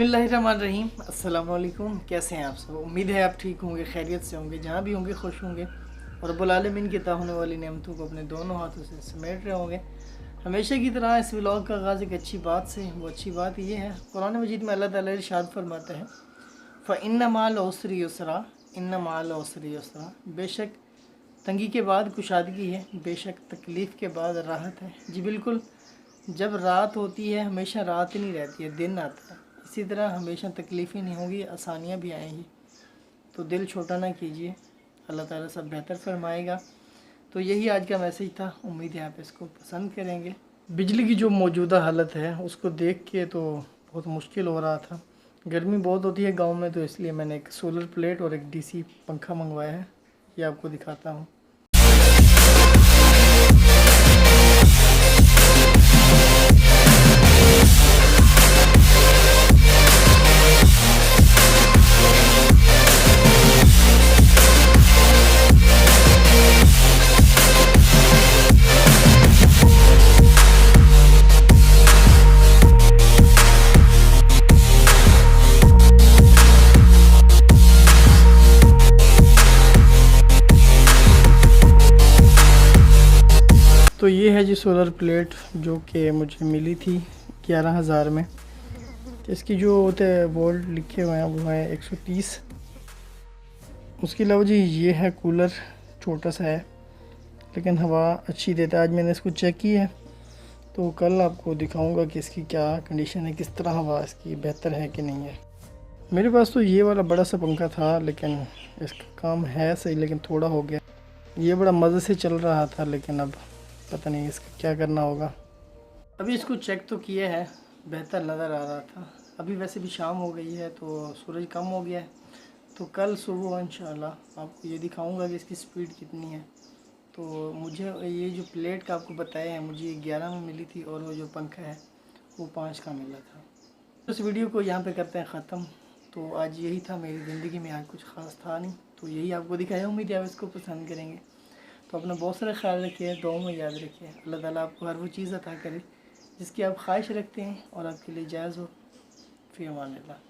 बिस्मिल्लाहिर्रहमानिर्रहीम। अस्सलाम वालेकुम। कैसे हैं आप सब? उम्मीद है आप ठीक होंगे, खैरियत से होंगे, जहाँ भी होंगे खुश होंगे और रब्बुल आलमीन की अता होने वाली नेमतों को अपने दोनों हाथों से समेट रहे होंगे। हमेशा की तरह इस व्लॉग का आगाज़ एक अच्छी बात से। वो अच्छी बात ये है, कुरान मजीद में अल्लाह ताला इरशाद फरमाता है, फ़इन्न माल उसरि युसरा, इन्न माल उसरि युसरा। बेशक तंगी के बाद कुशादगी है, बेशक तकलीफ़ के बाद राहत है। जी बिल्कुल, जब रात होती है हमेशा रात ही नहीं रहती है, दिन आता है। इसी तरह हमेशा तकलीफ़ें नहीं होंगी, आसानियाँ भी आएंगी। तो दिल छोटा ना कीजिए, अल्लाह ताला सब बेहतर फरमाएगा। तो यही आज का मैसेज था, उम्मीद है आप इसको पसंद करेंगे। बिजली की जो मौजूदा हालत है उसको देख के तो बहुत मुश्किल हो रहा था। गर्मी बहुत होती है गांव में, तो इसलिए मैंने एक सोलर प्लेट और एक डीसी पंखा मंगवाया है। ये आपको दिखाता हूँ। तो ये है जी सोलर प्लेट जो कि मुझे मिली थी 11,000 में। इसकी जो होते वोल्ट लिखे हुए हैं वो है 130। उसके अलावा जी ये है कूलर, छोटा सा है लेकिन हवा अच्छी देता है। आज मैंने इसको चेक की है तो कल आपको दिखाऊंगा कि इसकी क्या कंडीशन है, किस तरह हवा इसकी बेहतर है कि नहीं है। मेरे पास तो ये वाला बड़ा सा पंखा था लेकिन इसका काम है सही, लेकिन थोड़ा हो गया। ये बड़ा मज़े से चल रहा था लेकिन अब पता नहीं इसका क्या करना होगा। अभी इसको चेक तो किया है, बेहतर नज़र आ रहा था। अभी वैसे भी शाम हो गई है तो सूरज कम हो गया है। तो कल सुबह इंशाल्लाह आपको ये दिखाऊंगा कि इसकी स्पीड कितनी है। तो मुझे ये जो प्लेट का आपको बताया है, मुझे 11 में मिली थी और वो जो पंखा है वो 5 का मिला था। तो इस वीडियो को यहाँ पे करते हैं ख़त्म। तो आज यही था, मेरी ज़िंदगी में आज कुछ ख़ास था नहीं, तो यही आपको दिखाया। उम्मीद है आप इसको पसंद करेंगे। तो अपना बहुत सारा ख्याल रखिए, दुआ में याद रखिए। अल्लाह ताला आपको हर वो चीज़ अता करे जिसकी आप ख्वाहिश रखते हैं और आपके लिए जायज़ हो। फ़ी अमान अल्लाह।